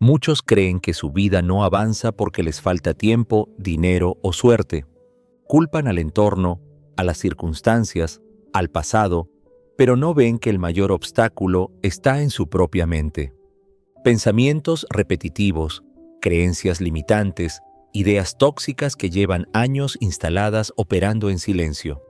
Muchos creen que su vida no avanza porque les falta tiempo, dinero o suerte. Culpan al entorno, a las circunstancias, al pasado, pero no ven que el mayor obstáculo está en su propia mente. Pensamientos repetitivos, creencias limitantes, ideas tóxicas que llevan años instaladas operando en silencio.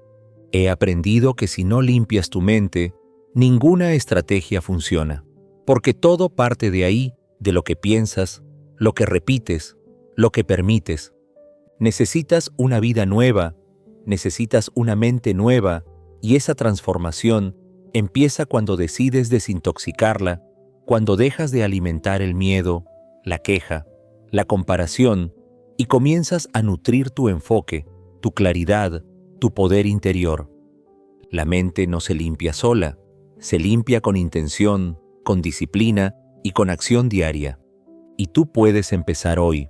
He aprendido que si no limpias tu mente, ninguna estrategia funciona, porque todo parte de ahí, de lo que piensas, lo que repites, lo que permites. Necesitas una vida nueva, necesitas una mente nueva, y esa transformación empieza cuando decides desintoxicarla, cuando dejas de alimentar el miedo, la queja, la comparación, y comienzas a nutrir tu enfoque, tu claridad, tu poder interior. La mente no se limpia sola, se limpia con intención, con disciplina y con acción diaria. Y tú puedes empezar hoy.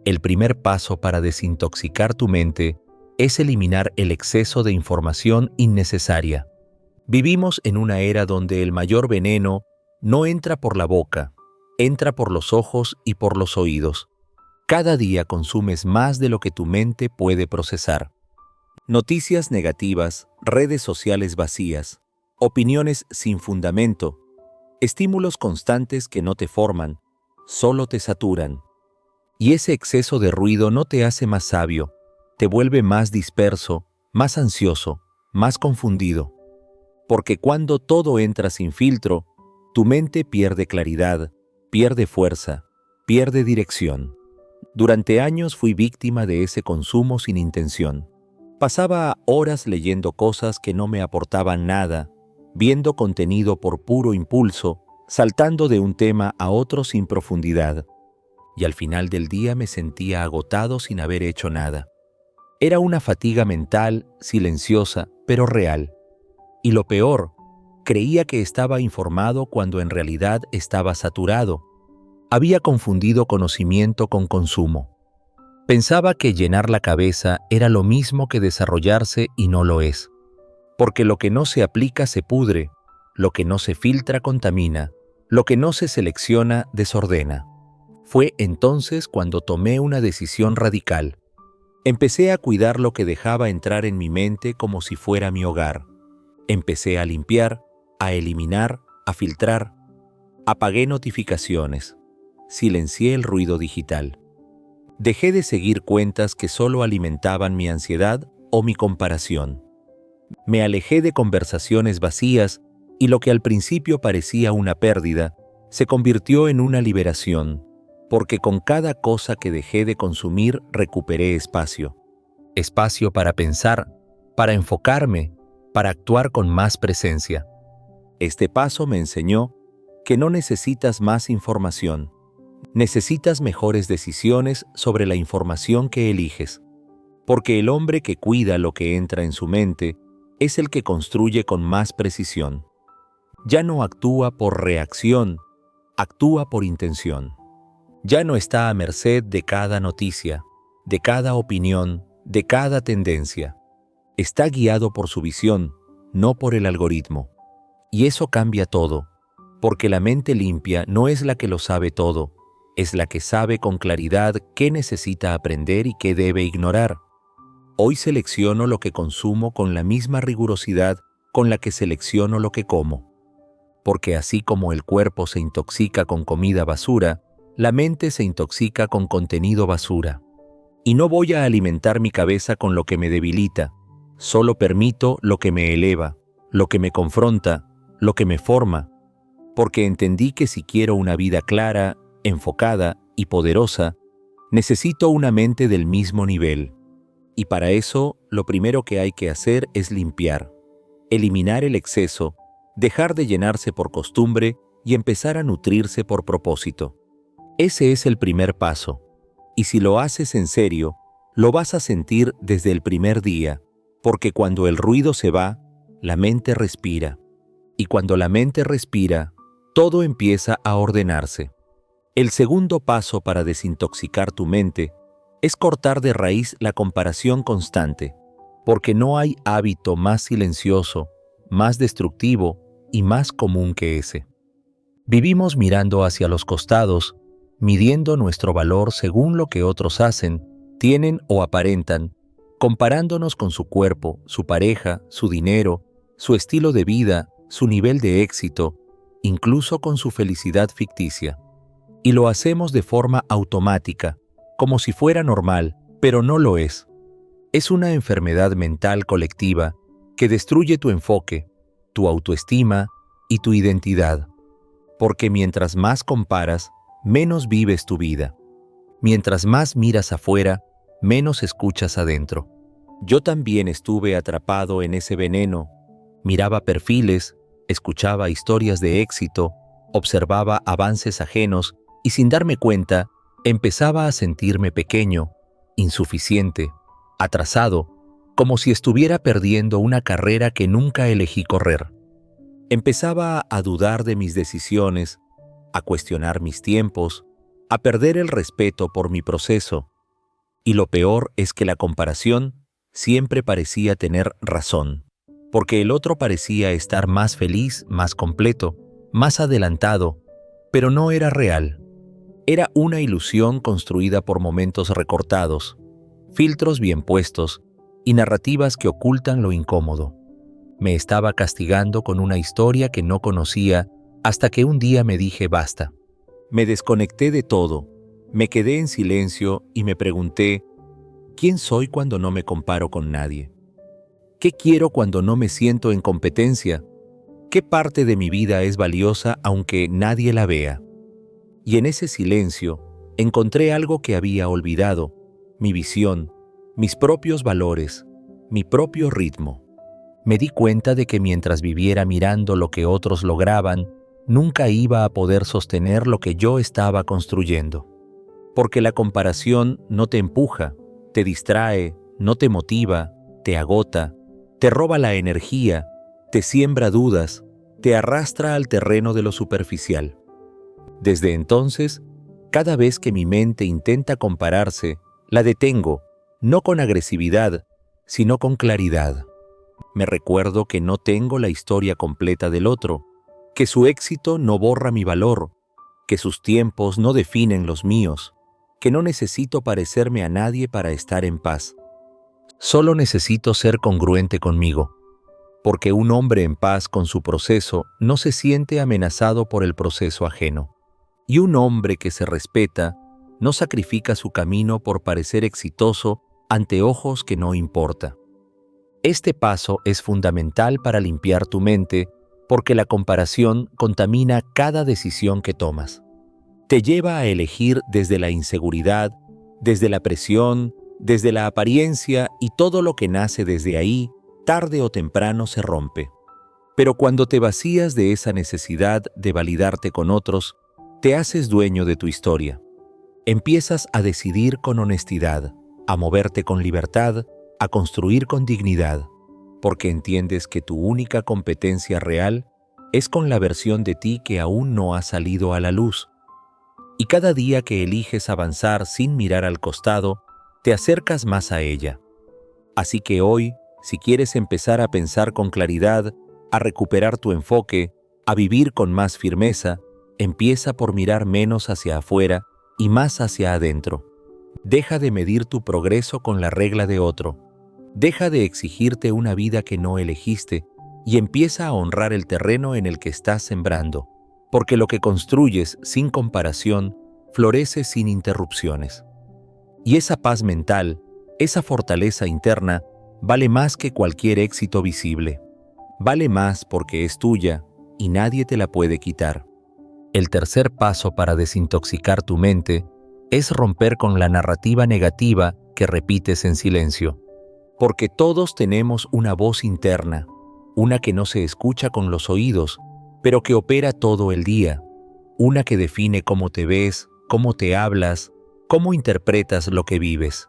El primer paso para desintoxicar tu mente es eliminar el exceso de información innecesaria. Vivimos en una era donde el mayor veneno no entra por la boca, entra por los ojos y por los oídos. Cada día consumes más de lo que tu mente puede procesar. Noticias negativas, redes sociales vacías, opiniones sin fundamento, estímulos constantes que no te forman, solo te saturan. Y ese exceso de ruido no te hace más sabio, te vuelve más disperso, más ansioso, más confundido. Porque cuando todo entra sin filtro, tu mente pierde claridad, pierde fuerza, pierde dirección. Durante años fui víctima de ese consumo sin intención. Pasaba horas leyendo cosas que no me aportaban nada, viendo contenido por puro impulso, saltando de un tema a otro sin profundidad. Y al final del día me sentía agotado sin haber hecho nada. Era una fatiga mental, silenciosa, pero real. Y lo peor, creía que estaba informado cuando en realidad estaba saturado. Había confundido conocimiento con consumo. Pensaba que llenar la cabeza era lo mismo que desarrollarse y no lo es. Porque lo que no se aplica se pudre, lo que no se filtra contamina, lo que no se selecciona desordena. Fue entonces cuando tomé una decisión radical. Empecé a cuidar lo que dejaba entrar en mi mente como si fuera mi hogar. Empecé a limpiar, a eliminar, a filtrar. Apagué notificaciones. Silencié el ruido digital. Dejé de seguir cuentas que solo alimentaban mi ansiedad o mi comparación. Me alejé de conversaciones vacías y lo que al principio parecía una pérdida se convirtió en una liberación, porque con cada cosa que dejé de consumir recuperé espacio. Espacio para pensar, para enfocarme, para actuar con más presencia. Este paso me enseñó que no necesitas más información. Necesitas mejores decisiones sobre la información que eliges, porque el hombre que cuida lo que entra en su mente es el que construye con más precisión. Ya no actúa por reacción, actúa por intención. Ya no está a merced de cada noticia, de cada opinión, de cada tendencia. Está guiado por su visión, no por el algoritmo. Y eso cambia todo, porque la mente limpia no es la que lo sabe todo, es la que sabe con claridad qué necesita aprender y qué debe ignorar. Hoy selecciono lo que consumo con la misma rigurosidad con la que selecciono lo que como. Porque así como el cuerpo se intoxica con comida basura, la mente se intoxica con contenido basura. Y no voy a alimentar mi cabeza con lo que me debilita, solo permito lo que me eleva, lo que me confronta, lo que me forma, porque entendí que si quiero una vida clara, enfocada y poderosa, necesito una mente del mismo nivel. Y para eso, lo primero que hay que hacer es limpiar, eliminar el exceso, dejar de llenarse por costumbre y empezar a nutrirse por propósito. Ese es el primer paso, y si lo haces en serio, lo vas a sentir desde el primer día, porque cuando el ruido se va, la mente respira, y cuando la mente respira, todo empieza a ordenarse. El segundo paso para desintoxicar tu mente es cortar de raíz la comparación constante, porque no hay hábito más silencioso, más destructivo y más común que ese. Vivimos mirando hacia los costados midiendo nuestro valor según lo que otros hacen, tienen o aparentan, comparándonos con su cuerpo, su pareja, su dinero, su estilo de vida, su nivel de éxito, incluso con su felicidad ficticia. Y lo hacemos de forma automática, como si fuera normal, pero no lo es. Es una enfermedad mental colectiva que destruye tu enfoque, tu autoestima y tu identidad. Porque mientras más comparas, menos vives tu vida. Mientras más miras afuera, menos escuchas adentro. Yo también estuve atrapado en ese veneno. Miraba perfiles, escuchaba historias de éxito, observaba avances ajenos y sin darme cuenta, empezaba a sentirme pequeño, insuficiente, atrasado, como si estuviera perdiendo una carrera que nunca elegí correr. Empezaba a dudar de mis decisiones, a cuestionar mis tiempos, a perder el respeto por mi proceso. Y lo peor es que la comparación siempre parecía tener razón, porque el otro parecía estar más feliz, más completo, más adelantado, pero no era real. Era una ilusión construida por momentos recortados, filtros bien puestos y narrativas que ocultan lo incómodo. Me estaba castigando con una historia que no conocía hasta que un día me dije basta. Me desconecté de todo, me quedé en silencio y me pregunté, ¿quién soy cuando no me comparo con nadie? ¿Qué quiero cuando no me siento en competencia? ¿Qué parte de mi vida es valiosa aunque nadie la vea? Y en ese silencio encontré algo que había olvidado, mi visión, mis propios valores, mi propio ritmo. Me di cuenta de que mientras viviera mirando lo que otros lograban, nunca iba a poder sostener lo que yo estaba construyendo. Porque la comparación no te empuja, te distrae, no te motiva, te agota, te roba la energía, te siembra dudas, te arrastra al terreno de lo superficial. Desde entonces, cada vez que mi mente intenta compararse, la detengo, no con agresividad, sino con claridad. Me recuerdo que no tengo la historia completa del otro, que su éxito no borra mi valor, que sus tiempos no definen los míos, que no necesito parecerme a nadie para estar en paz. Solo necesito ser congruente conmigo, porque un hombre en paz con su proceso no se siente amenazado por el proceso ajeno. Y un hombre que se respeta no sacrifica su camino por parecer exitoso ante ojos que no importa. Este paso es fundamental para limpiar tu mente porque la comparación contamina cada decisión que tomas. Te lleva a elegir desde la inseguridad, desde la presión, desde la apariencia y todo lo que nace desde ahí, tarde o temprano se rompe. Pero cuando te vacías de esa necesidad de validarte con otros, te haces dueño de tu historia. Empiezas a decidir con honestidad, a moverte con libertad, a construir con dignidad, porque entiendes que tu única competencia real es con la versión de ti que aún no ha salido a la luz. Y cada día que eliges avanzar sin mirar al costado, te acercas más a ella. Así que hoy, si quieres empezar a pensar con claridad, a recuperar tu enfoque, a vivir con más firmeza, empieza por mirar menos hacia afuera y más hacia adentro. Deja de medir tu progreso con la regla de otro. Deja de exigirte una vida que no elegiste y empieza a honrar el terreno en el que estás sembrando, porque lo que construyes sin comparación florece sin interrupciones. Y esa paz mental, esa fortaleza interna, vale más que cualquier éxito visible. Vale más porque es tuya y nadie te la puede quitar. El tercer paso para desintoxicar tu mente es romper con la narrativa negativa que repites en silencio. Porque todos tenemos una voz interna, una que no se escucha con los oídos, pero que opera todo el día, una que define cómo te ves, cómo te hablas, cómo interpretas lo que vives.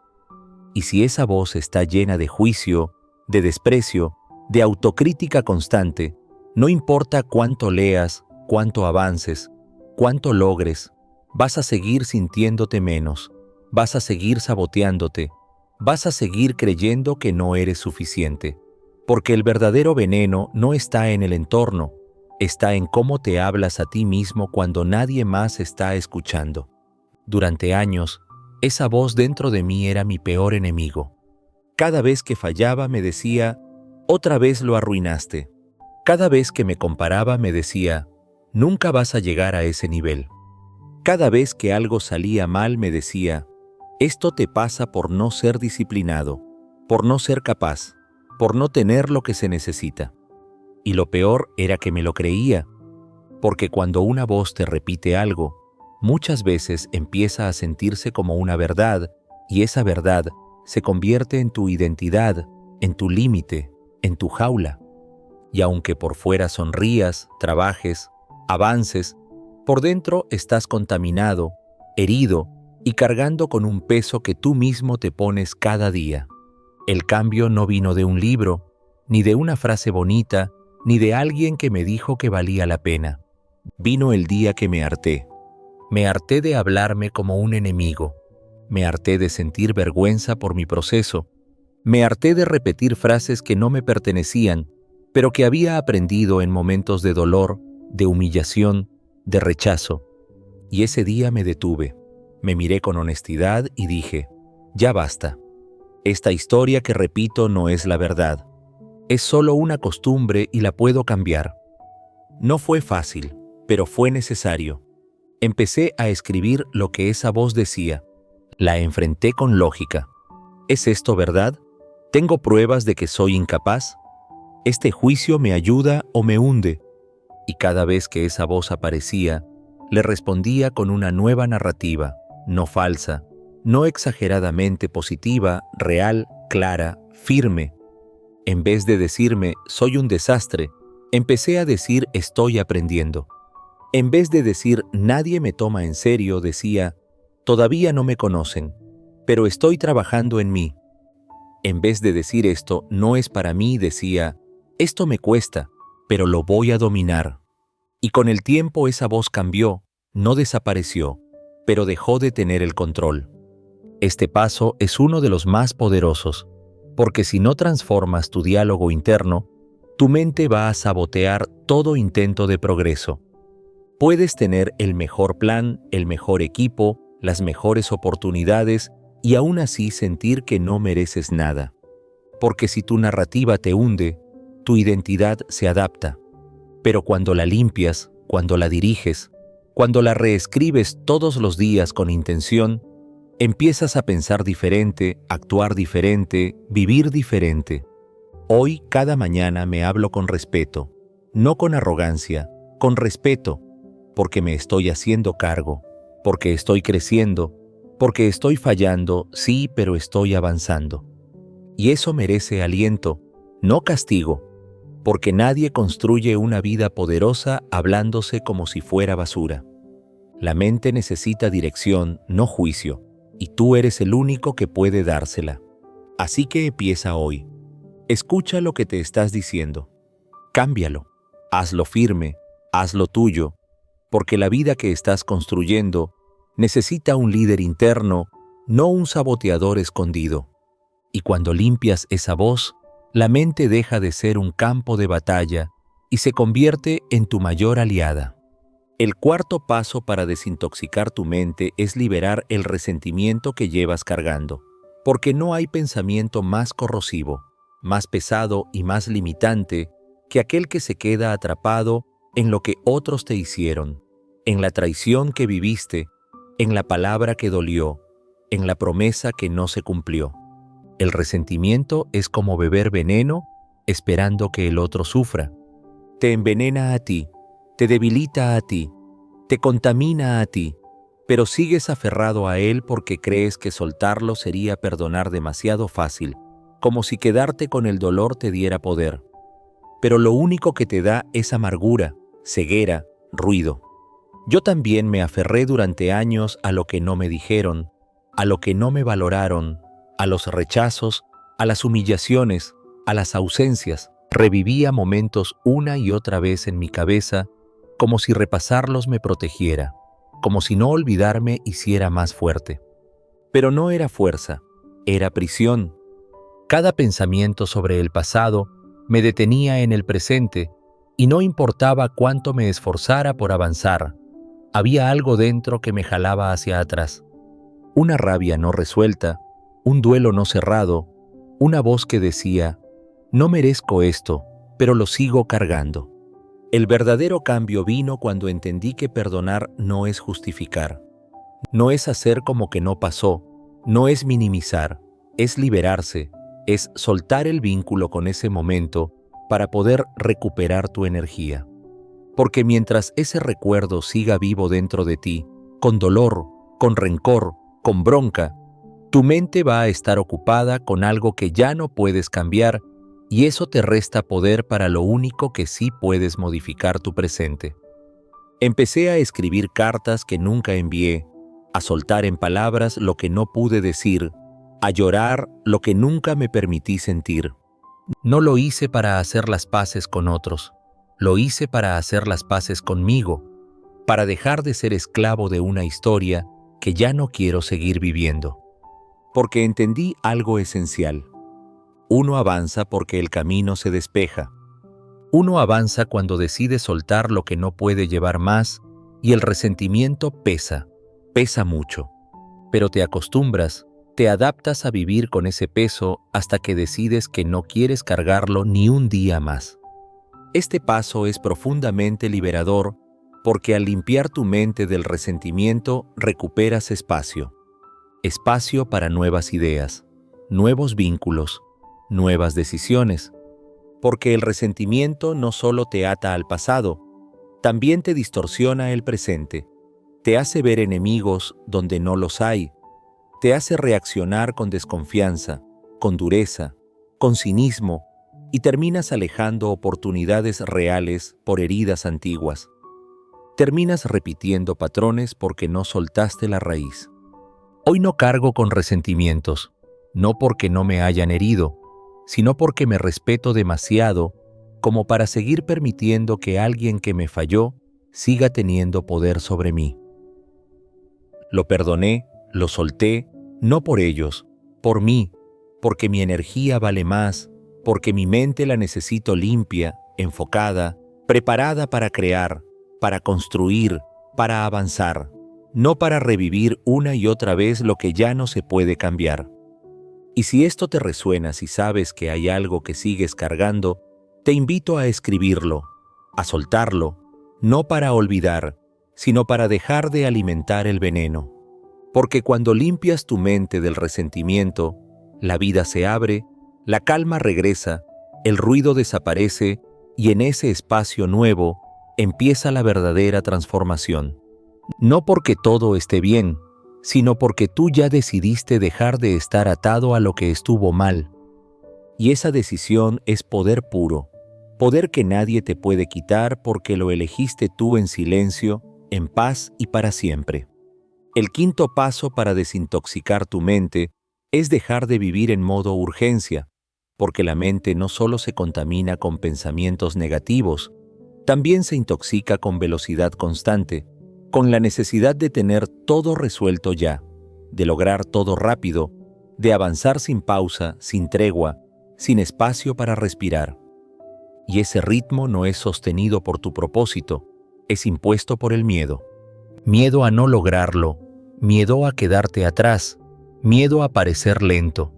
Y si esa voz está llena de juicio, de desprecio, de autocrítica constante, no importa cuánto leas, cuánto avances, cuánto logres, vas a seguir sintiéndote menos, vas a seguir saboteándote, vas a seguir creyendo que no eres suficiente, porque el verdadero veneno no está en el entorno, está en cómo te hablas a ti mismo cuando nadie más está escuchando. Durante años, esa voz dentro de mí era mi peor enemigo. Cada vez que fallaba me decía, otra vez lo arruinaste. Cada vez que me comparaba me decía, nunca vas a llegar a ese nivel. Cada vez que algo salía mal me decía, esto te pasa por no ser disciplinado, por no ser capaz, por no tener lo que se necesita. Y lo peor era que me lo creía, porque cuando una voz te repite algo, muchas veces empieza a sentirse como una verdad, y esa verdad se convierte en tu identidad, en tu límite, en tu jaula. Y aunque por fuera sonrías, trabajes, avances, por dentro estás contaminado, herido y cargando con un peso que tú mismo te pones cada día. El cambio no vino de un libro, ni de una frase bonita, ni de alguien que me dijo que valía la pena. Vino el día que me harté. Me harté de hablarme como un enemigo. Me harté de sentir vergüenza por mi proceso. Me harté de repetir frases que no me pertenecían, pero que había aprendido en momentos de dolor, de humillación, de rechazo. Y ese día me detuve. Me miré con honestidad y dije, ya basta. Esta historia que repito no es la verdad. Es solo una costumbre y la puedo cambiar. No fue fácil, pero fue necesario. Empecé a escribir lo que esa voz decía. La enfrenté con lógica. ¿Es esto verdad? ¿Tengo pruebas de que soy incapaz? ¿Este juicio me ayuda o me hunde? Y cada vez que esa voz aparecía, le respondía con una nueva narrativa, no falsa, no exageradamente positiva, real, clara, firme. En vez de decirme, soy un desastre, empecé a decir, estoy aprendiendo. En vez de decir, nadie me toma en serio, decía, todavía no me conocen, pero estoy trabajando en mí. En vez de decir esto, no es para mí, decía, esto me cuesta, pero lo voy a dominar. Y con el tiempo esa voz cambió, no desapareció, pero dejó de tener el control. Este paso es uno de los más poderosos, porque si no transformas tu diálogo interno, tu mente va a sabotear todo intento de progreso. Puedes tener el mejor plan, el mejor equipo, las mejores oportunidades y aún así sentir que no mereces nada. Porque si tu narrativa te hunde, tu identidad se adapta. Pero cuando la limpias, cuando la diriges, cuando la reescribes todos los días con intención, empiezas a pensar diferente, actuar diferente, vivir diferente. Hoy, cada mañana me hablo con respeto, no con arrogancia, con respeto, porque me estoy haciendo cargo, porque estoy creciendo, porque estoy fallando, sí, pero estoy avanzando. Y eso merece aliento, no castigo, porque nadie construye una vida poderosa hablándose como si fuera basura. La mente necesita dirección, no juicio, y tú eres el único que puede dársela. Así que empieza hoy. Escucha lo que te estás diciendo. Cámbialo. Hazlo firme, hazlo tuyo, porque la vida que estás construyendo necesita un líder interno, no un saboteador escondido. Y cuando limpias esa voz, la mente deja de ser un campo de batalla y se convierte en tu mayor aliada. El cuarto paso para desintoxicar tu mente es liberar el resentimiento que llevas cargando, porque no hay pensamiento más corrosivo, más pesado y más limitante que aquel que se queda atrapado en lo que otros te hicieron, en la traición que viviste, en la palabra que dolió, en la promesa que no se cumplió. El resentimiento es como beber veneno esperando que el otro sufra. Te envenena a ti, te debilita a ti, te contamina a ti, pero sigues aferrado a él porque crees que soltarlo sería perdonar demasiado fácil, como si quedarte con el dolor te diera poder. Pero lo único que te da es amargura, ceguera, ruido. Yo también me aferré durante años a lo que no me dijeron, a lo que no me valoraron, a los rechazos, a las humillaciones, a las ausencias. Revivía momentos una y otra vez en mi cabeza, como si repasarlos me protegiera, como si no olvidarme hiciera más fuerte. Pero no era fuerza, era prisión. Cada pensamiento sobre el pasado me detenía en el presente y no importaba cuánto me esforzara por avanzar. Había algo dentro que me jalaba hacia atrás. Una rabia no resuelta, un duelo no cerrado, una voz que decía, no merezco esto, pero lo sigo cargando. El verdadero cambio vino cuando entendí que perdonar no es justificar, no es hacer como que no pasó, no es minimizar, es liberarse, es soltar el vínculo con ese momento para poder recuperar tu energía. Porque mientras ese recuerdo siga vivo dentro de ti, con dolor, con rencor, con bronca, tu mente va a estar ocupada con algo que ya no puedes cambiar y eso te resta poder para lo único que sí puedes modificar tu presente. Empecé a escribir cartas que nunca envié, a soltar en palabras lo que no pude decir, a llorar lo que nunca me permití sentir. No lo hice para hacer las paces con otros, lo hice para hacer las paces conmigo, para dejar de ser esclavo de una historia que ya no quiero seguir viviendo. Porque entendí algo esencial. Uno avanza porque el camino se despeja. Uno avanza cuando decide soltar lo que no puede llevar más y el resentimiento pesa mucho. Pero te acostumbras, te adaptas a vivir con ese peso hasta que decides que no quieres cargarlo ni un día más. Este paso es profundamente liberador porque al limpiar tu mente del resentimiento recuperas espacio. Espacio para nuevas ideas, nuevos vínculos, nuevas decisiones. Porque el resentimiento no solo te ata al pasado, también te distorsiona el presente, te hace ver enemigos donde no los hay, te hace reaccionar con desconfianza, con dureza, con cinismo y terminas alejando oportunidades reales por heridas antiguas. Terminas repitiendo patrones porque no soltaste la raíz. Hoy no cargo con resentimientos, no porque no me hayan herido, sino porque me respeto demasiado como para seguir permitiendo que alguien que me falló siga teniendo poder sobre mí. Lo perdoné, lo solté, no por ellos, por mí, porque mi energía vale más, porque mi mente la necesito limpia, enfocada, preparada para crear, para construir, para avanzar, no para revivir una y otra vez lo que ya no se puede cambiar. Y si esto te resuena, si sabes que hay algo que sigues cargando, te invito a escribirlo, a soltarlo, no para olvidar, sino para dejar de alimentar el veneno. Porque cuando limpias tu mente del resentimiento, la vida se abre, la calma regresa, el ruido desaparece y en ese espacio nuevo empieza la verdadera transformación. No porque todo esté bien, sino porque tú ya decidiste dejar de estar atado a lo que estuvo mal. Y esa decisión es poder puro, poder que nadie te puede quitar porque lo elegiste tú en silencio, en paz y para siempre. El quinto paso para desintoxicar tu mente es dejar de vivir en modo urgencia, porque la mente no solo se contamina con pensamientos negativos, también se intoxica con velocidad constante, con la necesidad de tener todo resuelto ya, de lograr todo rápido, de avanzar sin pausa, sin tregua, sin espacio para respirar. Y ese ritmo no es sostenido por tu propósito, es impuesto por el miedo. Miedo a no lograrlo, miedo a quedarte atrás, miedo a parecer lento.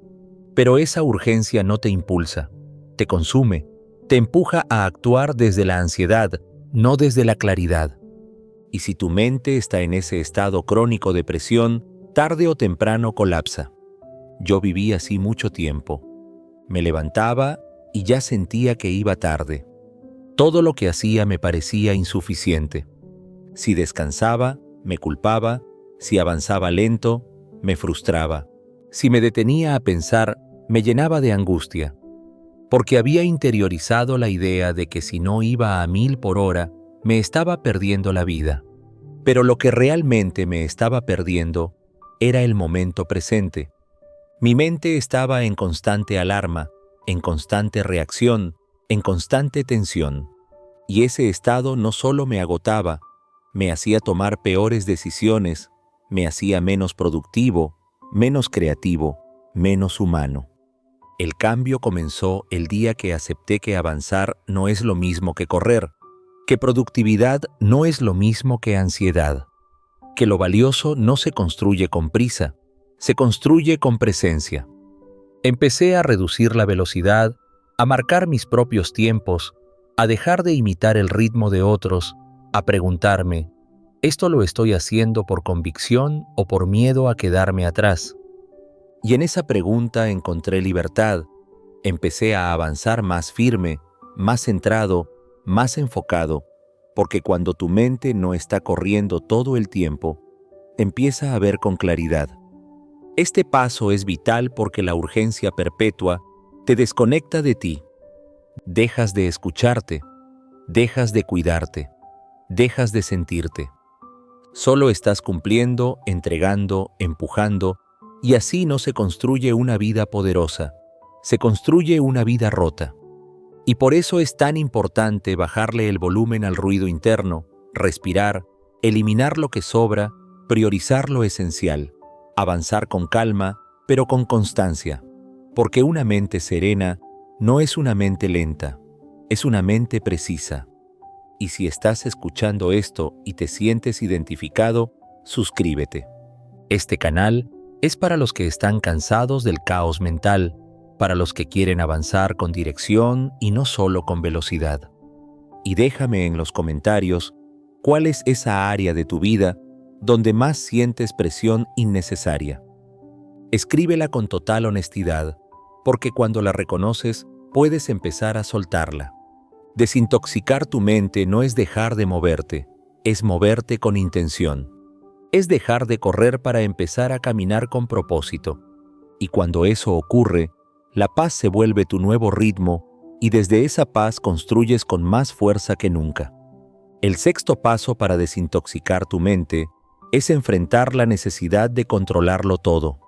Pero esa urgencia no te impulsa, te consume, te empuja a actuar desde la ansiedad, no desde la claridad. Y si tu mente está en ese estado crónico de presión, tarde o temprano colapsa. Yo viví así mucho tiempo. Me levantaba y ya sentía que iba tarde. Todo lo que hacía me parecía insuficiente. Si descansaba, me culpaba. Si avanzaba lento, me frustraba. Si me detenía a pensar, me llenaba de angustia. Porque había interiorizado la idea de que si no iba a 1000 por hora, me estaba perdiendo la vida. Pero lo que realmente me estaba perdiendo era el momento presente. Mi mente estaba en constante alarma, en constante reacción, en constante tensión. Y ese estado no solo me agotaba, me hacía tomar peores decisiones, me hacía menos productivo, menos creativo, menos humano. El cambio comenzó el día que acepté que avanzar no es lo mismo que correr, que productividad no es lo mismo que ansiedad, que lo valioso no se construye con prisa, se construye con presencia. Empecé a reducir la velocidad, a marcar mis propios tiempos, a dejar de imitar el ritmo de otros, a preguntarme, ¿esto lo estoy haciendo por convicción o por miedo a quedarme atrás? Y en esa pregunta encontré libertad. Empecé a avanzar más firme, más centrado, más enfocado, porque cuando tu mente no está corriendo todo el tiempo, empieza a ver con claridad. Este paso es vital porque la urgencia perpetua te desconecta de ti. Dejas de escucharte, dejas de cuidarte, dejas de sentirte. Solo estás cumpliendo, entregando, empujando, y así no se construye una vida poderosa, se construye una vida rota. Y por eso es tan importante bajarle el volumen al ruido interno, respirar, eliminar lo que sobra, priorizar lo esencial, avanzar con calma, pero con constancia, porque una mente serena no es una mente lenta, es una mente precisa. Y si estás escuchando esto y te sientes identificado, suscríbete. Este canal es para los que están cansados del caos mental, para los que quieren avanzar con dirección y no solo con velocidad. Y déjame en los comentarios cuál es esa área de tu vida donde más sientes presión innecesaria. Escríbela con total honestidad, porque cuando la reconoces, puedes empezar a soltarla. Desintoxicar tu mente no es dejar de moverte, es moverte con intención. Es dejar de correr para empezar a caminar con propósito. Y cuando eso ocurre, la paz se vuelve tu nuevo ritmo y desde esa paz construyes con más fuerza que nunca. El sexto paso para desintoxicar tu mente es enfrentar la necesidad de controlarlo todo,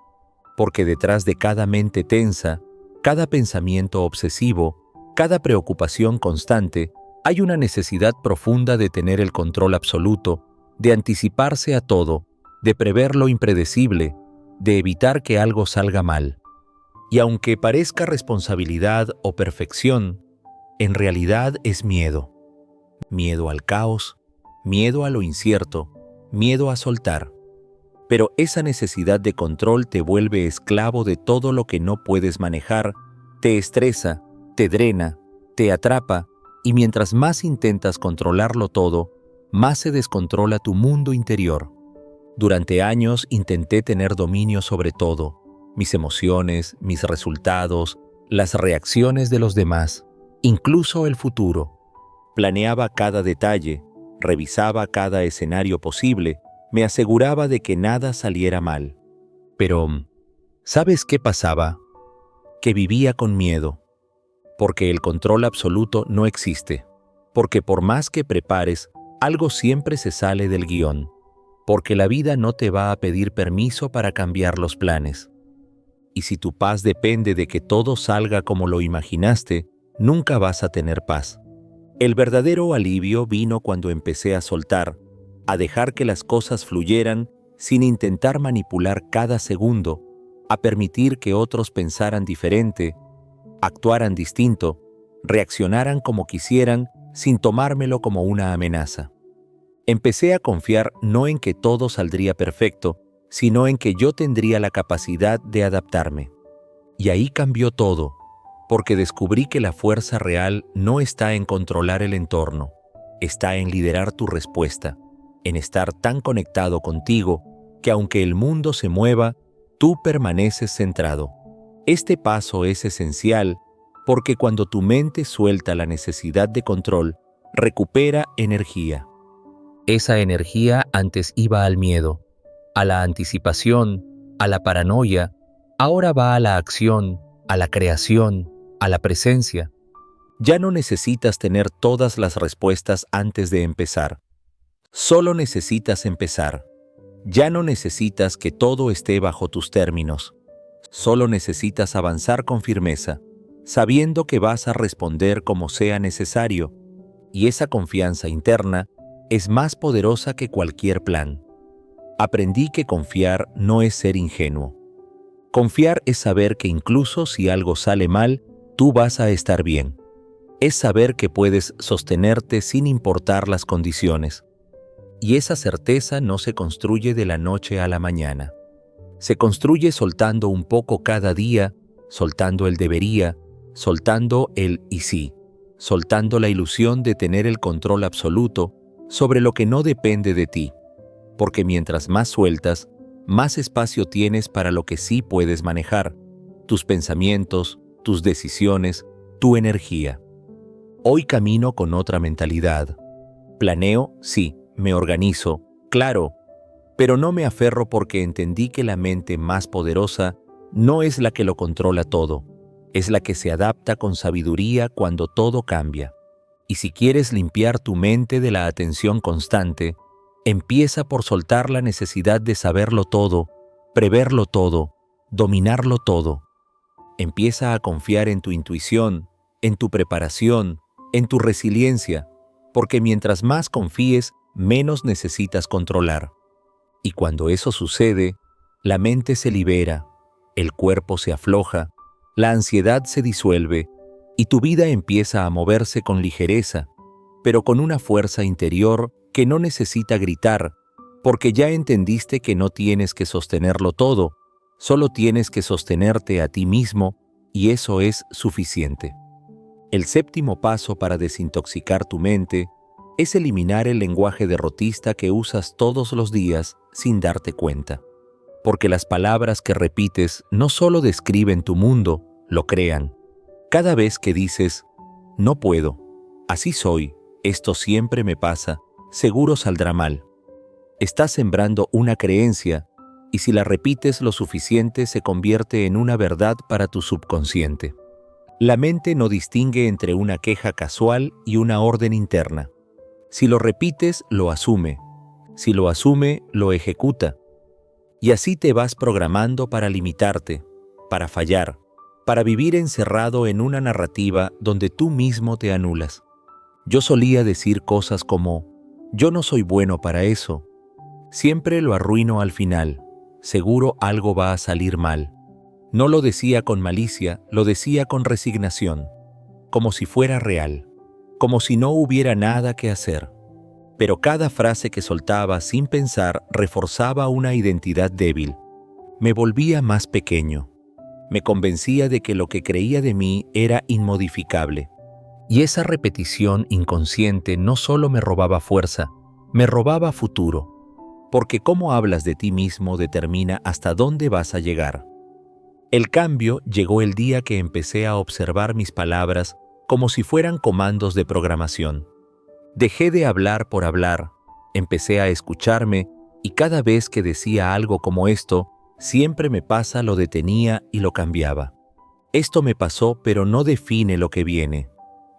porque detrás de cada mente tensa, cada pensamiento obsesivo, cada preocupación constante, hay una necesidad profunda de tener el control absoluto, de anticiparse a todo, de prever lo impredecible, de evitar que algo salga mal. Y aunque parezca responsabilidad o perfección, en realidad es miedo. Miedo al caos, miedo a lo incierto, miedo a soltar. Pero esa necesidad de control te vuelve esclavo de todo lo que no puedes manejar, te estresa, te drena, te atrapa, y mientras más intentas controlarlo todo, más se descontrola tu mundo interior. Durante años intenté tener dominio sobre todo, mis emociones, mis resultados, las reacciones de los demás, incluso el futuro. Planeaba cada detalle, revisaba cada escenario posible, me aseguraba de que nada saliera mal. Pero, ¿sabes qué pasaba? Que vivía con miedo, porque el control absoluto no existe, porque por más que prepares, algo siempre se sale del guión, porque la vida no te va a pedir permiso para cambiar los planes. Y si tu paz depende de que todo salga como lo imaginaste, nunca vas a tener paz. El verdadero alivio vino cuando empecé a soltar, a dejar que las cosas fluyeran sin intentar manipular cada segundo, a permitir que otros pensaran diferente, actuaran distinto, reaccionaran como quisieran sin tomármelo como una amenaza. Empecé a confiar no en que todo saldría perfecto, sino en que yo tendría la capacidad de adaptarme. Y ahí cambió todo, porque descubrí que la fuerza real no está en controlar el entorno, está en liderar tu respuesta, en estar tan conectado contigo que aunque el mundo se mueva, tú permaneces centrado. Este paso es esencial porque cuando tu mente suelta la necesidad de control, recupera energía. Esa energía antes iba al miedo, a la anticipación, a la paranoia, ahora va a la acción, a la creación, a la presencia. Ya no necesitas tener todas las respuestas antes de empezar. Solo necesitas empezar. Ya no necesitas que todo esté bajo tus términos. Solo necesitas avanzar con firmeza, sabiendo que vas a responder como sea necesario, y esa confianza interna es más poderosa que cualquier plan. Aprendí que confiar no es ser ingenuo. Confiar es saber que incluso si algo sale mal, tú vas a estar bien. Es saber que puedes sostenerte sin importar las condiciones. Y esa certeza no se construye de la noche a la mañana. Se construye soltando un poco cada día, soltando el debería, soltando el y sí, soltando la ilusión de tener el control absoluto sobre lo que no depende de ti. Porque mientras más sueltas, más espacio tienes para lo que sí puedes manejar, tus pensamientos, tus decisiones, tu energía. Hoy camino con otra mentalidad. Planeo, sí, me organizo, claro, pero no me aferro porque entendí que la mente más poderosa no es la que lo controla todo, es la que se adapta con sabiduría cuando todo cambia. Y si quieres limpiar tu mente de la atención constante, empieza por soltar la necesidad de saberlo todo, preverlo todo, dominarlo todo. Empieza a confiar en tu intuición, en tu preparación, en tu resiliencia, porque mientras más confíes, menos necesitas controlar. Y cuando eso sucede, la mente se libera, el cuerpo se afloja, la ansiedad se disuelve y tu vida empieza a moverse con ligereza, pero con una fuerza interior que no necesita gritar, porque ya entendiste que no tienes que sostenerlo todo, solo tienes que sostenerte a ti mismo y eso es suficiente. El séptimo paso para desintoxicar tu mente es eliminar el lenguaje derrotista que usas todos los días sin darte cuenta. Porque las palabras que repites no solo describen tu mundo, lo crean. Cada vez que dices, no puedo, así soy, esto siempre me pasa, seguro saldrá mal. Estás sembrando una creencia y si la repites lo suficiente se convierte en una verdad para tu subconsciente. La mente no distingue entre una queja casual y una orden interna. Si lo repites, lo asume. Si lo asume, lo ejecuta. Y así te vas programando para limitarte, para fallar, para vivir encerrado en una narrativa donde tú mismo te anulas. Yo solía decir cosas como, yo no soy bueno para eso. Siempre lo arruino al final. Seguro algo va a salir mal. No lo decía con malicia, lo decía con resignación, como si fuera real, como si no hubiera nada que hacer. Pero cada frase que soltaba sin pensar reforzaba una identidad débil. Me volvía más pequeño. Me convencía de que lo que creía de mí era inmodificable. Y esa repetición inconsciente no solo me robaba fuerza, me robaba futuro. Porque cómo hablas de ti mismo determina hasta dónde vas a llegar. El cambio llegó el día que empecé a observar mis palabras como si fueran comandos de programación. Dejé de hablar por hablar, empecé a escucharme y cada vez que decía algo como esto, siempre me pasa, lo detenía y lo cambiaba. Esto me pasó, pero no define lo que viene.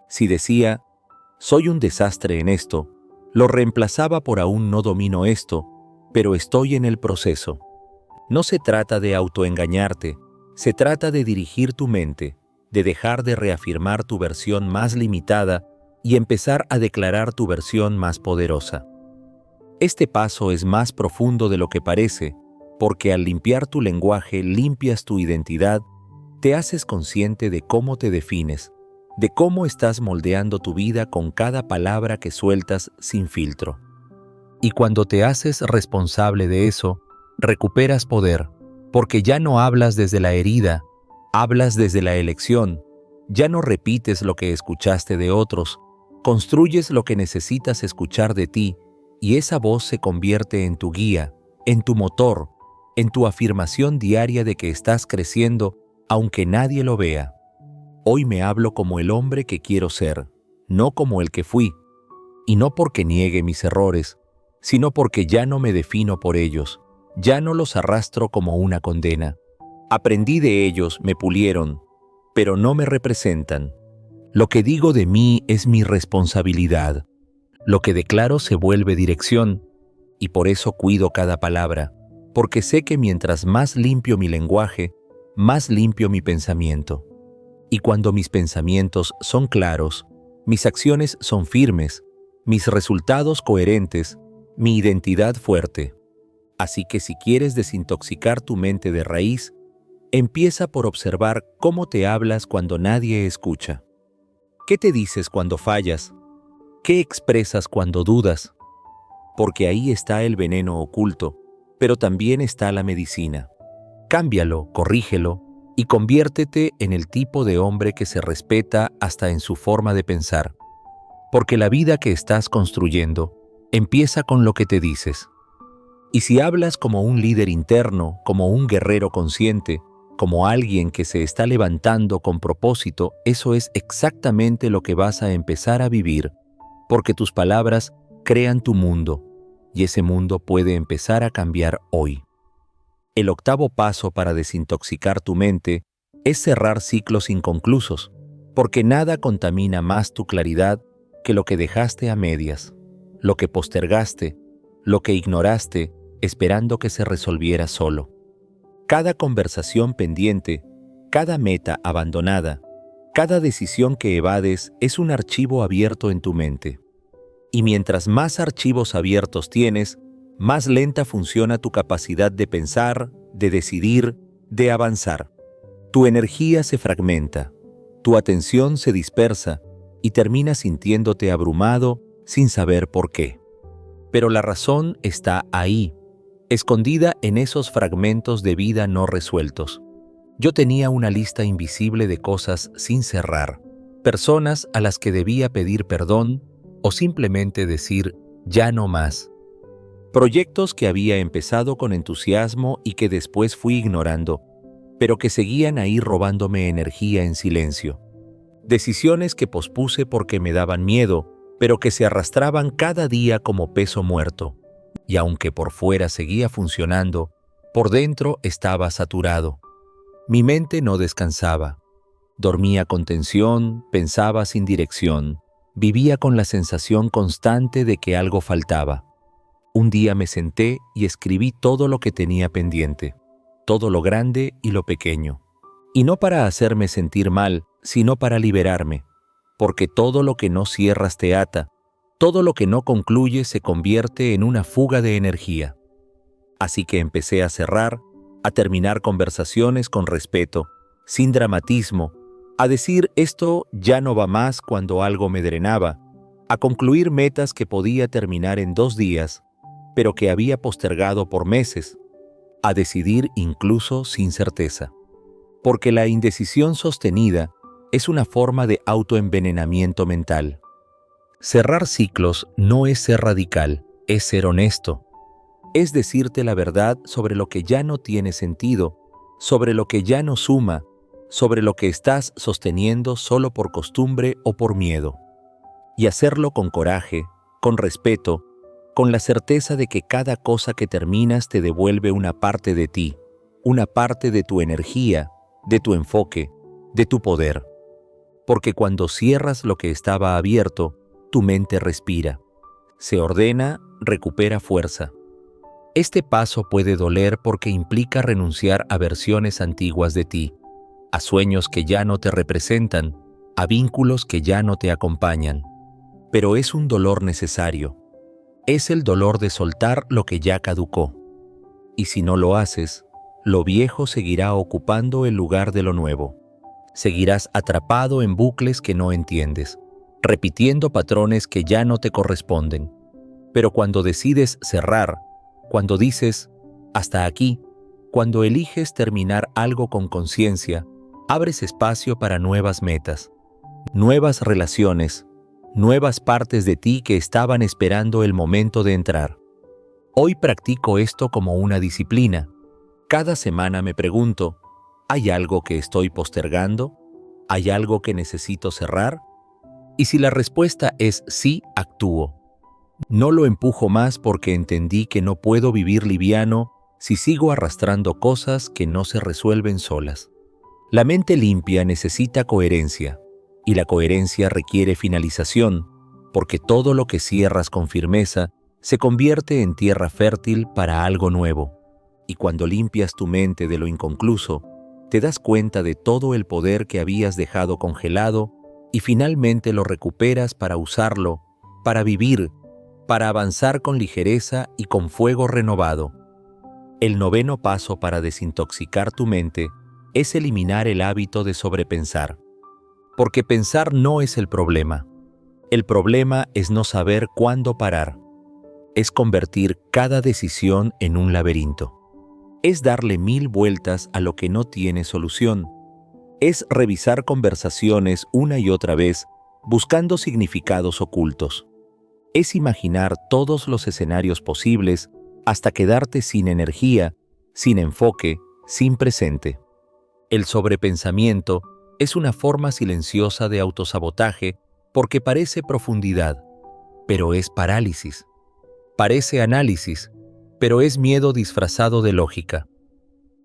Si decía, soy un desastre en esto, lo reemplazaba por aún no domino esto, pero estoy en el proceso. No se trata de autoengañarte, se trata de dirigir tu mente, de dejar de reafirmar tu versión más limitada y empezar a declarar tu versión más poderosa. Este paso es más profundo de lo que parece, porque al limpiar tu lenguaje limpias tu identidad, te haces consciente de cómo te defines, de cómo estás moldeando tu vida con cada palabra que sueltas sin filtro. Y cuando te haces responsable de eso, recuperas poder, porque ya no hablas desde la herida, hablas desde la elección, ya no repites lo que escuchaste de otros, construyes lo que necesitas escuchar de ti, y esa voz se convierte en tu guía, en tu motor, en tu afirmación diaria de que estás creciendo, aunque nadie lo vea. Hoy me hablo como el hombre que quiero ser, no como el que fui, y no porque niegue mis errores, sino porque ya no me defino por ellos, ya no los arrastro como una condena. Aprendí de ellos, me pulieron, pero no me representan. Lo que digo de mí es mi responsabilidad. Lo que declaro se vuelve dirección, y por eso cuido cada palabra, porque sé que mientras más limpio mi lenguaje, más limpio mi pensamiento. Y cuando mis pensamientos son claros, mis acciones son firmes, mis resultados coherentes, mi identidad fuerte. Así que si quieres desintoxicar tu mente de raíz, empieza por observar cómo te hablas cuando nadie escucha. ¿Qué te dices cuando fallas? ¿Qué expresas cuando dudas? Porque ahí está el veneno oculto, pero también está la medicina. Cámbialo, corrígelo y conviértete en el tipo de hombre que se respeta hasta en su forma de pensar. Porque la vida que estás construyendo empieza con lo que te dices. Y si hablas como un líder interno, como un guerrero consciente, como alguien que se está levantando con propósito, eso es exactamente lo que vas a empezar a vivir, porque tus palabras crean tu mundo, y ese mundo puede empezar a cambiar hoy. El octavo paso para desintoxicar tu mente es cerrar ciclos inconclusos, porque nada contamina más tu claridad que lo que dejaste a medias, lo que postergaste, lo que ignoraste, esperando que se resolviera solo. Cada conversación pendiente, cada meta abandonada, cada decisión que evades es un archivo abierto en tu mente. Y mientras más archivos abiertos tienes, más lenta funciona tu capacidad de pensar, de decidir, de avanzar. Tu energía se fragmenta, tu atención se dispersa y terminas sintiéndote abrumado sin saber por qué. Pero la razón está ahí, escondida en esos fragmentos de vida no resueltos. Yo tenía una lista invisible de cosas sin cerrar, personas a las que debía pedir perdón o simplemente decir ya no más. Proyectos que había empezado con entusiasmo y que después fui ignorando, pero que seguían ahí robándome energía en silencio. Decisiones que pospuse porque me daban miedo, pero que se arrastraban cada día como peso muerto. Y aunque por fuera seguía funcionando, por dentro estaba saturado. Mi mente no descansaba. Dormía con tensión, pensaba sin dirección, vivía con la sensación constante de que algo faltaba. Un día me senté y escribí todo lo que tenía pendiente, todo lo grande y lo pequeño. Y no para hacerme sentir mal, sino para liberarme, porque todo lo que no cierras te ata, todo lo que no concluye se convierte en una fuga de energía. Así que empecé a cerrar, a terminar conversaciones con respeto, sin dramatismo, a decir esto ya no va más cuando algo me drenaba, a concluir metas que podía terminar en 2 días, pero que había postergado por meses, a decidir incluso sin certeza. Porque la indecisión sostenida es una forma de autoenvenenamiento mental. Cerrar ciclos no es ser radical, es ser honesto. Es decirte la verdad sobre lo que ya no tiene sentido, sobre lo que ya no suma, sobre lo que estás sosteniendo solo por costumbre o por miedo. Y hacerlo con coraje, con respeto, con la certeza de que cada cosa que terminas te devuelve una parte de ti, una parte de tu energía, de tu enfoque, de tu poder. Porque cuando cierras lo que estaba abierto, tu mente respira, se ordena, recupera fuerza. Este paso puede doler porque implica renunciar a versiones antiguas de ti, a sueños que ya no te representan, a vínculos que ya no te acompañan. Pero es un dolor necesario. Es el dolor de soltar lo que ya caducó. Y si no lo haces, lo viejo seguirá ocupando el lugar de lo nuevo. Seguirás atrapado en bucles que no entiendes, repitiendo patrones que ya no te corresponden. Pero cuando decides cerrar, cuando dices hasta aquí, cuando eliges terminar algo con conciencia, abres espacio para nuevas metas, nuevas relaciones, nuevas partes de ti que estaban esperando el momento de entrar. Hoy practico esto como una disciplina. Cada semana me pregunto, ¿hay algo que estoy postergando? ¿Hay algo que necesito cerrar? Y si la respuesta es sí, actúo. No lo empujo más porque entendí que no puedo vivir liviano si sigo arrastrando cosas que no se resuelven solas. La mente limpia necesita coherencia, y la coherencia requiere finalización, porque todo lo que cierras con firmeza se convierte en tierra fértil para algo nuevo. Y cuando limpias tu mente de lo inconcluso, te das cuenta de todo el poder que habías dejado congelado y finalmente lo recuperas para usarlo, para vivir, para avanzar con ligereza y con fuego renovado. El noveno paso para desintoxicar tu mente es eliminar el hábito de sobrepensar. porque pensar no es el problema. El problema es no saber cuándo parar. Es convertir cada decisión en un laberinto. Es darle 1000 vueltas a lo que no tiene solución. Es revisar conversaciones una y otra vez, buscando significados ocultos. Es imaginar todos los escenarios posibles hasta quedarte sin energía, sin enfoque, sin presente. El sobrepensamiento es una forma silenciosa de autosabotaje porque parece profundidad, pero es parálisis. Parece análisis, pero es miedo disfrazado de lógica.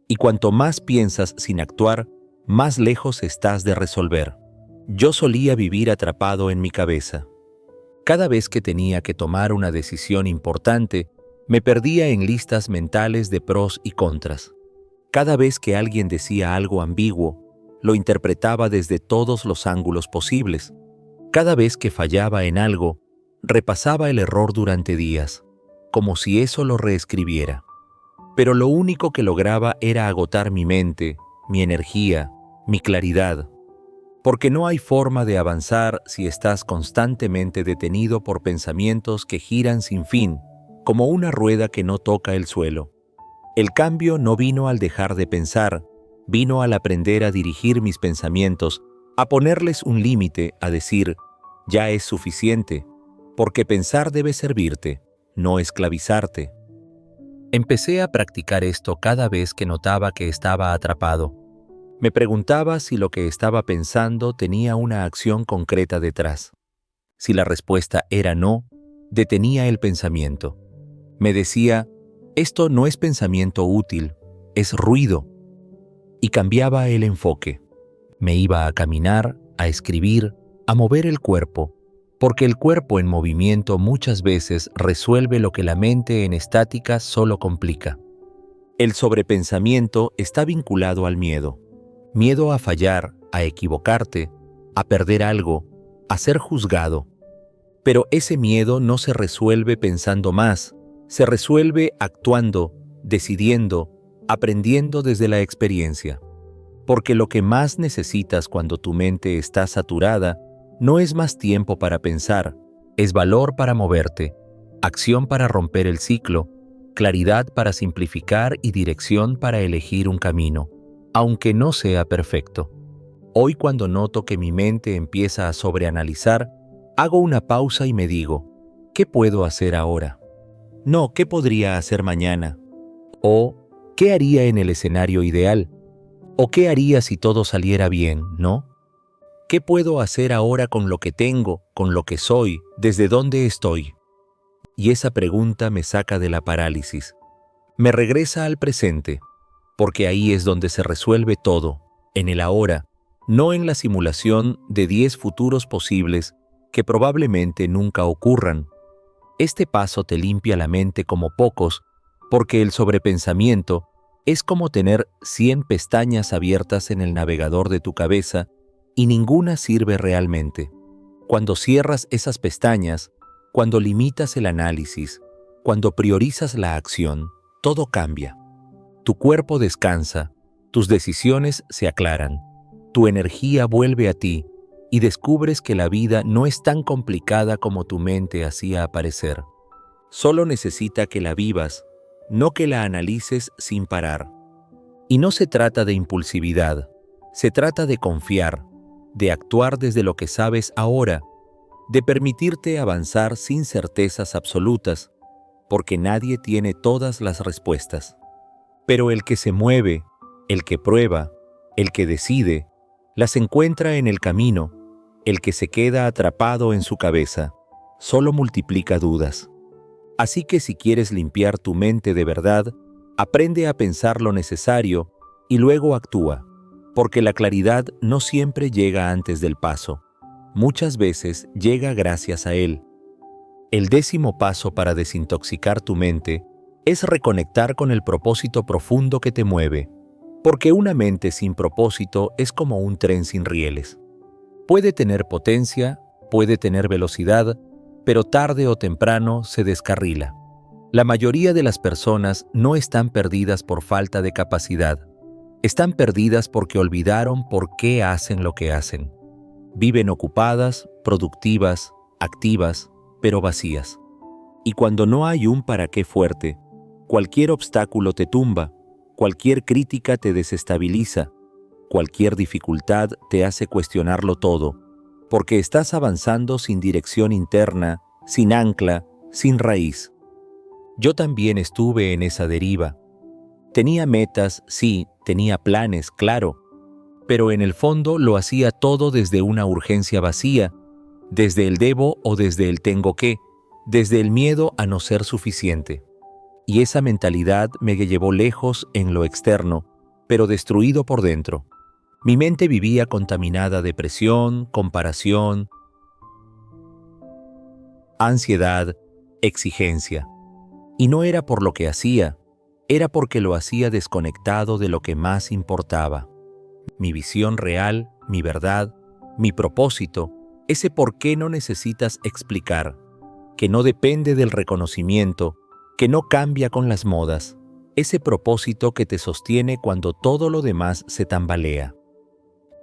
Y cuanto más piensas sin actuar, más lejos estás de resolver. Yo solía vivir atrapado en mi cabeza. Cada vez que tenía que tomar una decisión importante, me perdía en listas mentales de pros y contras. Cada vez que alguien decía algo ambiguo, lo interpretaba desde todos los ángulos posibles. Cada vez que fallaba en algo, repasaba el error durante días, como si eso lo reescribiera. Pero lo único que lograba era agotar mi mente, mi energía, mi claridad. Porque no hay forma de avanzar si estás constantemente detenido por pensamientos que giran sin fin, como una rueda que no toca el suelo. El cambio no vino al dejar de pensar, vino al aprender a dirigir mis pensamientos, a ponerles un límite, a decir, ya es suficiente, porque pensar debe servirte, no esclavizarte. Empecé a practicar esto cada vez que notaba que estaba atrapado. Me preguntaba si lo que estaba pensando tenía una acción concreta detrás. Si la respuesta era no, detenía el pensamiento. Me decía, esto no es pensamiento útil, es ruido. Y cambiaba el enfoque. Me iba a caminar, a escribir, a mover el cuerpo, porque el cuerpo en movimiento muchas veces resuelve lo que la mente en estática solo complica. El sobrepensamiento está vinculado al miedo. Miedo a fallar, a equivocarte, a perder algo, a ser juzgado. Pero ese miedo no se resuelve pensando más, se resuelve actuando, decidiendo, aprendiendo desde la experiencia. Porque lo que más necesitas cuando tu mente está saturada no es más tiempo para pensar, es valor para moverte, acción para romper el ciclo, claridad para simplificar y dirección para elegir un camino, aunque no sea perfecto. Hoy, cuando noto que mi mente empieza a sobreanalizar, hago una pausa y me digo, ¿qué puedo hacer ahora? No, ¿qué podría hacer mañana? O, ¿qué haría en el escenario ideal? ¿O qué haría si todo saliera bien, no? ¿Qué puedo hacer ahora con lo que tengo, con lo que soy, desde dónde estoy? Y esa pregunta me saca de la parálisis. Me regresa al presente, porque ahí es donde se resuelve todo, en el ahora, no en la simulación de 10 futuros posibles que probablemente nunca ocurran. Este paso te limpia la mente como pocos, porque el sobrepensamiento es como tener 100 pestañas abiertas en el navegador de tu cabeza y ninguna sirve realmente. Cuando cierras esas pestañas, cuando limitas el análisis, cuando priorizas la acción, todo cambia. Tu cuerpo descansa, tus decisiones se aclaran, tu energía vuelve a ti y descubres que la vida no es tan complicada como tu mente hacía aparecer. Solo necesita que la vivas, no que la analices sin parar. Y no se trata de impulsividad, se trata de confiar, de actuar desde lo que sabes ahora, de permitirte avanzar sin certezas absolutas, porque nadie tiene todas las respuestas. Pero el que se mueve, el que prueba, el que decide, las encuentra en el camino. El que se queda atrapado en su cabeza, solo multiplica dudas. Así que si quieres limpiar tu mente de verdad, aprende a pensar lo necesario y luego actúa, porque la claridad no siempre llega antes del paso. Muchas veces llega gracias a él. El 10º paso para desintoxicar tu mente es reconectar con el propósito profundo que te mueve, porque una mente sin propósito es como un tren sin rieles. Puede tener potencia, puede tener velocidad, pero tarde o temprano se descarrila. La mayoría de las personas no están perdidas por falta de capacidad. Están perdidas porque olvidaron por qué hacen lo que hacen. Viven ocupadas, productivas, activas, pero vacías. Y cuando no hay un para qué fuerte, cualquier obstáculo te tumba, cualquier crítica te desestabiliza, cualquier dificultad te hace cuestionarlo todo, porque estás avanzando sin dirección interna, sin ancla, sin raíz. Yo también estuve en esa deriva. Tenía metas, sí, tenía planes, claro, pero en el fondo lo hacía todo desde una urgencia vacía, desde el debo o desde el tengo que, desde el miedo a no ser suficiente. Y esa mentalidad me llevó lejos en lo externo, pero destruido por dentro. Mi mente vivía contaminada de presión, comparación, ansiedad, exigencia. Y no era por lo que hacía, era porque lo hacía desconectado de lo que más importaba. Mi visión real, mi verdad, mi propósito, ese por qué no necesitas explicar, que no depende del reconocimiento, que no cambia con las modas, ese propósito que te sostiene cuando todo lo demás se tambalea.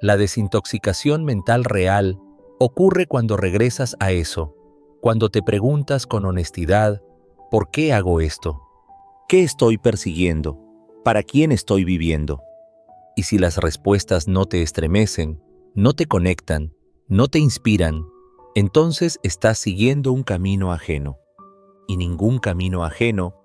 La desintoxicación mental real ocurre cuando regresas a eso, cuando te preguntas con honestidad, ¿por qué hago esto? ¿Qué estoy persiguiendo? ¿Para quién estoy viviendo? Y si las respuestas no te estremecen, no te conectan, no te inspiran, entonces estás siguiendo un camino ajeno. Y ningún camino ajeno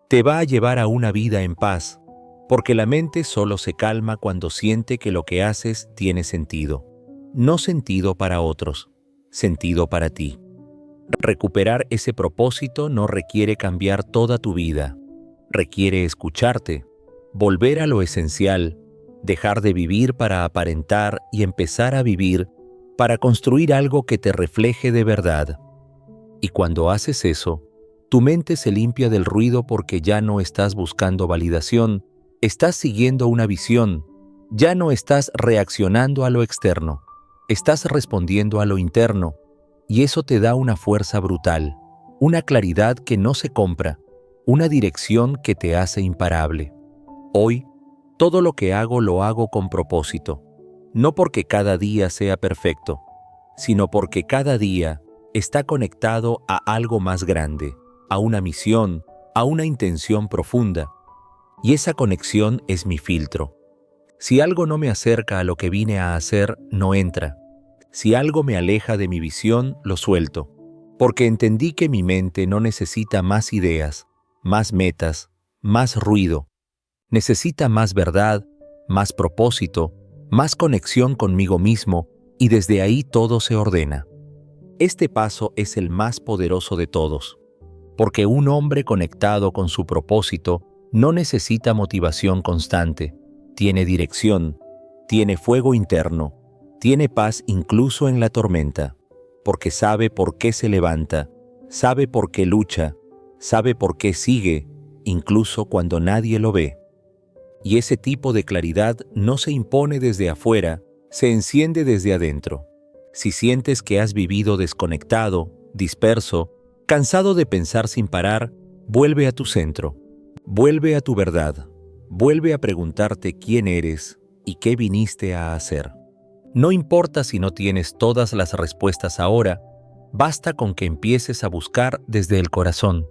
te va a llevar a una vida en paz, porque la mente solo se calma cuando siente que lo que haces tiene sentido. No sentido para otros, sentido para ti. Recuperar ese propósito no requiere cambiar toda tu vida. Requiere escucharte, volver a lo esencial, dejar de vivir para aparentar y empezar a vivir para construir algo que te refleje de verdad. Y cuando haces eso, tu mente se limpia del ruido porque ya no estás buscando validación, estás siguiendo una visión, ya no estás reaccionando a lo externo, estás respondiendo a lo interno, y eso te da una fuerza brutal, una claridad que no se compra, una dirección que te hace imparable. Hoy, todo lo que hago lo hago con propósito, no porque cada día sea perfecto, sino porque cada día está conectado a algo más grande, a una misión, a una intención profunda. Y esa conexión es mi filtro. Si algo no me acerca a lo que vine a hacer, no entra. Si algo me aleja de mi visión, lo suelto, porque entendí que mi mente no necesita más ideas, más metas, más ruido. Necesita más verdad, más propósito, más conexión conmigo mismo, y desde ahí todo se ordena. Este paso es el más poderoso de todos, porque un hombre conectado con su propósito no necesita motivación constante, tiene dirección, tiene fuego interno, tiene paz incluso en la tormenta, porque sabe por qué se levanta, sabe por qué lucha, sabe por qué sigue, incluso cuando nadie lo ve. Y ese tipo de claridad no se impone desde afuera, se enciende desde adentro. Si sientes que has vivido desconectado, disperso, cansado de pensar sin parar, vuelve a tu centro, vuelve a tu verdad, vuelve a preguntarte quién eres y qué viniste a hacer. No importa si no tienes todas las respuestas ahora, basta con que empieces a buscar desde el corazón,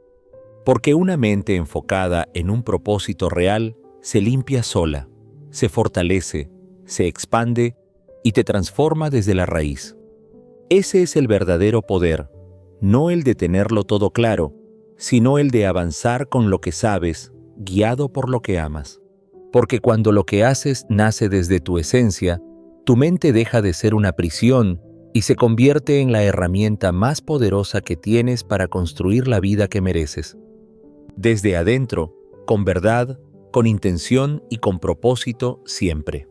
porque una mente enfocada en un propósito real se limpia sola, se fortalece, se expande y te transforma desde la raíz. Ese es el verdadero poder, no el de tenerlo todo claro, sino el de avanzar con lo que sabes, guiado por lo que amas. Porque cuando lo que haces nace desde tu esencia, tu mente deja de ser una prisión y se convierte en la herramienta más poderosa que tienes para construir la vida que mereces. Desde adentro, con verdad, con intención y con propósito siempre.